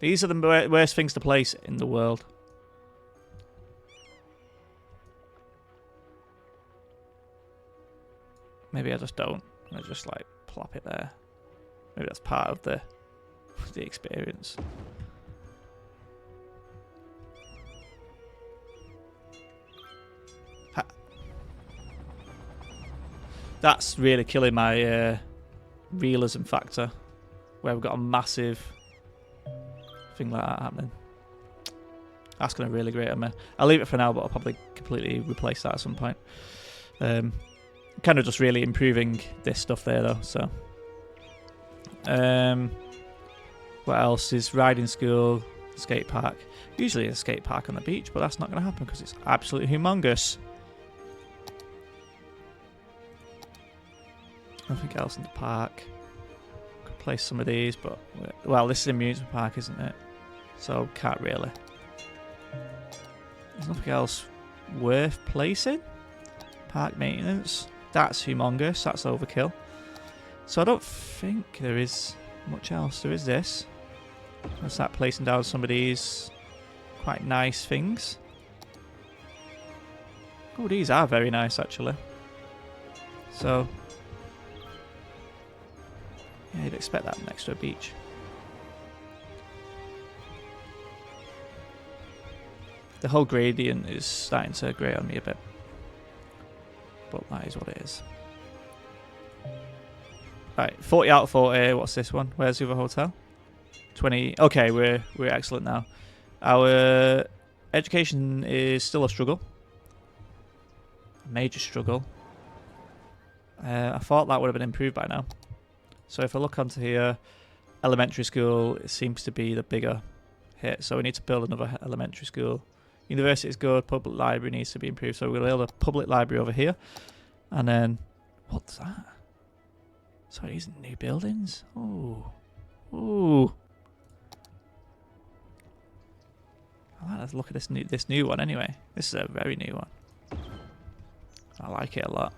These are the worst things to place in the world. Maybe I just don't, and I just like plop it there. Maybe that's part of the experience. That's really killing my realism factor, where we've got a massive thing like that happening. That's going to really grate on me. I'll leave it for now, but I'll probably completely replace that at some point. Kind of just really improving this stuff there though. So, what else is riding school, skate park? Usually a skate park on the beach, but that's not going to happen because it's absolutely humongous. Nothing else in the park. Could place some of these, but well, this is an amusement park, isn't it? So can't really. There's nothing else worth placing. Park maintenance. That's humongous. That's overkill. So I don't think there is much else. There is this. I'll start placing down some of these quite nice things. Oh, these are very nice actually. So yeah, you'd expect that next to a beach. The whole gradient is starting to grate on me a bit. But that is what it is. Right, 40 out of 40. What's this one? Where's the other hotel? 20. Okay, we're excellent now. Our education is still a struggle. A major struggle. I thought that would have been improved by now. So if I look onto here, elementary school, it seems to be the bigger hit. So we need to build another elementary school. University is good. Public library needs to be improved. So we're going to build a public library over here. And then, what's that? So these are new buildings. Oh, ooh. I like to look at this new one anyway. This is a very new one. I like it a lot.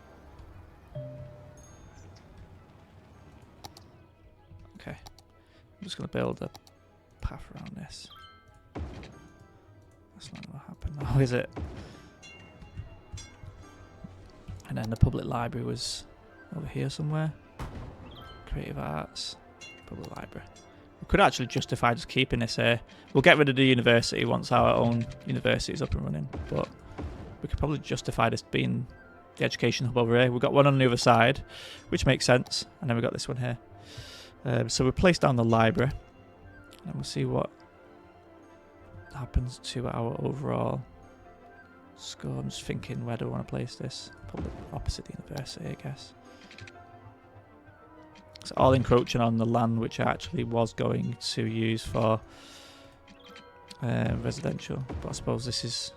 Okay, I'm just going to build a path around this. That's not going to happen now, is it? And then the public library was over here somewhere. Creative arts, public library. We could actually justify just keeping this here. We'll get rid of the university once our own university is up and running. But we could probably justify this being the education hub over here. We've got one on the other side, which makes sense. And then we've got this one here. So we'll place down the library. And we'll see what happens to our overall score. I'm just thinking, where do I want to place this? Probably opposite the university, I guess. It's all encroaching on the land which I actually was going to use for residential. But I suppose this is,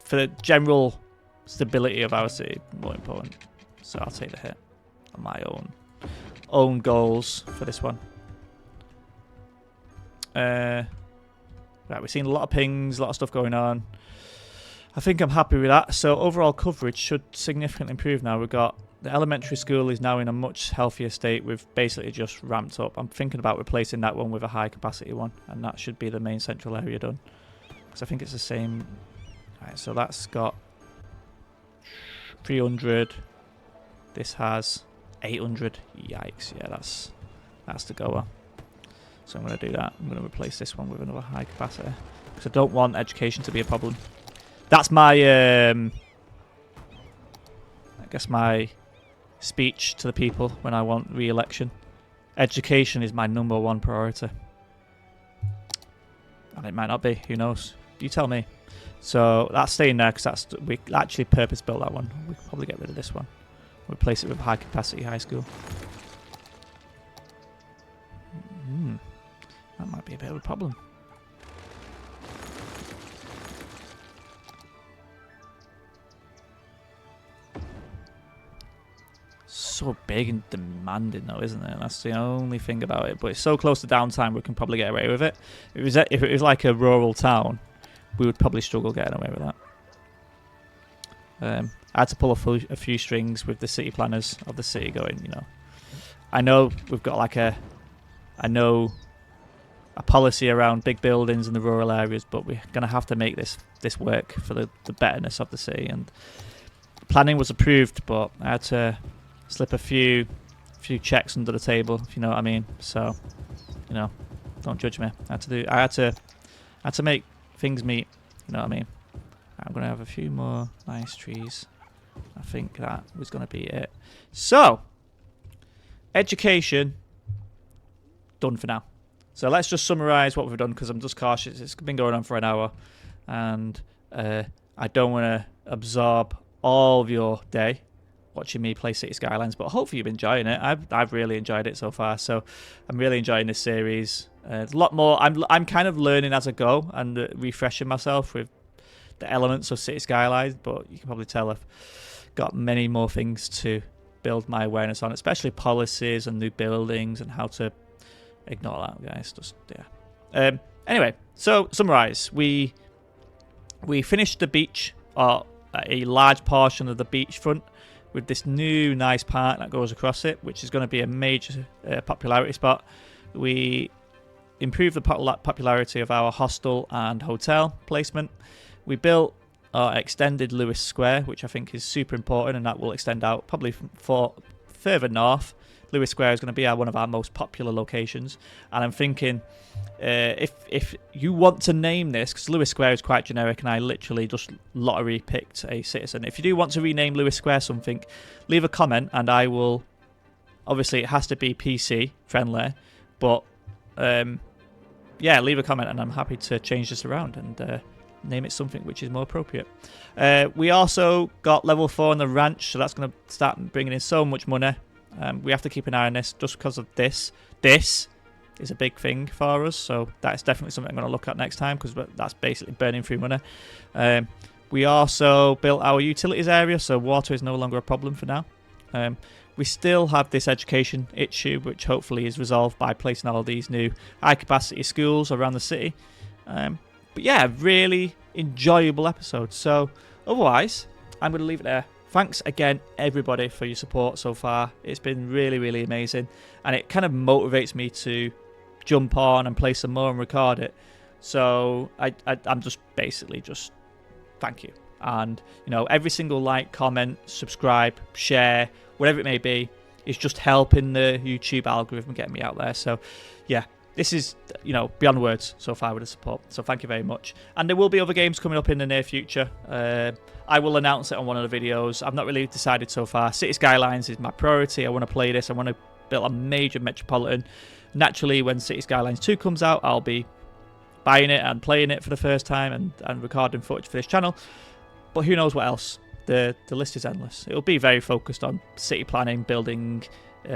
for the general stability of our city, more important. So I'll take the hit on my own goals for this one. Right, we're seeing a lot of pings, a lot of stuff going on. I think I'm happy with that. So overall coverage should significantly improve now. We've got the elementary school is now in a much healthier state. We've basically just ramped up. I'm thinking about replacing that one with a high capacity one, and that should be the main central area done. Because I think it's the same. Right, so that's got 300. This has 800. Yikes! Yeah, that's the goer. So I'm going to do that. I'm going to replace this one with another high capacity because I don't want education to be a problem. That's my, I guess my speech to the people when I want re-election. Education is my #1 priority. And it might not be, who knows? You tell me. So that's staying there because we actually purpose built that one. We could probably get rid of this one. Replace it with high capacity high school. That might be a bit of a problem. So big and demanding though, isn't it? That's the only thing about it. But it's so close to downtime we can probably get away with it. If it was like a rural town, we would probably struggle getting away with that. I had to pull a few strings with the city planners of the city going, you know. I know we've got like a policy around big buildings in the rural areas, but we're going to have to make this work for the betterness of the city. And planning was approved, but I had to slip a few checks under the table, if you know what I mean. So, you know, don't judge me. I had to make things meet, you know what I mean. I'm going to have a few more nice trees. I think that was going to be it. So, education done for now. So let's just summarise what we've done because I'm just cautious. It's been going on for an hour, and I don't want to absorb all of your day watching me play Cities Skylines, but hopefully you've been enjoying it. I've really enjoyed it so far, so I'm really enjoying this series. There's a lot more. I'm kind of learning as I go and refreshing myself with the elements of Cities Skylines, but you can probably tell I've got many more things to build my awareness on, especially policies and new buildings and how to ignore that, guys. Just yeah. Anyway, so summarize. We finished the beach, or a large portion of the beachfront, with this new nice park that goes across it, which is going to be a major popularity spot. We improved the popularity of our hostel and hotel placement. We built or extended Lewis Square, which I think is super important, and that will extend out probably further north. Lewis Square is going to be one of our most popular locations, and I'm thinking if you want to name this, because Lewis Square is quite generic and I literally just lottery picked a citizen. If you do want to rename Lewis Square something, leave a comment and I will. Obviously it has to be PC friendly, but yeah, leave a comment and I'm happy to change this around and name it something which is more appropriate. We also got level 4 on the ranch, so that's going to start bringing in so much money. We have to keep an eye on this just because of this. This is a big thing for us, so that's definitely something I'm going to look at next time, because that's basically burning through money. We also built our utilities area, so water is no longer a problem for now. We still have this education issue, which hopefully is resolved by placing all these new high-capacity schools around the city. But yeah, really enjoyable episode. So otherwise, I'm going to leave it there. Thanks again, everybody, for your support so far. It's been really, really amazing, and it kind of motivates me to jump on and play some more and record it. So I'm just basically just thank you. And you know, every single like, comment, subscribe, share, whatever it may be, is just helping the YouTube algorithm get me out there. So yeah, this is, you know, beyond words so far with the support. So thank you very much. And there will be other games coming up in the near future. I will announce it on one of the videos. I've not really decided so far. Cities Skylines is my priority. I want to play this. I want to build a major metropolitan. Naturally, when Cities Skylines 2 comes out, I'll be buying it and playing it for the first time and recording footage for this channel. But who knows what else? The list is endless. It'll be very focused on city planning, building,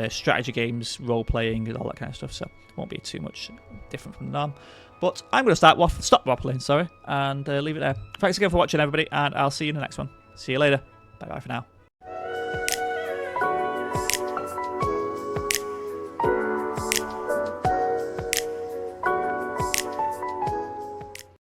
strategy games, role-playing, and all that kind of stuff. So it won't be too much different from the norm. But I'm going to stop waffling, and leave it there. Thanks again for watching, everybody, and I'll see you in the next one. See you later. Bye-bye for now.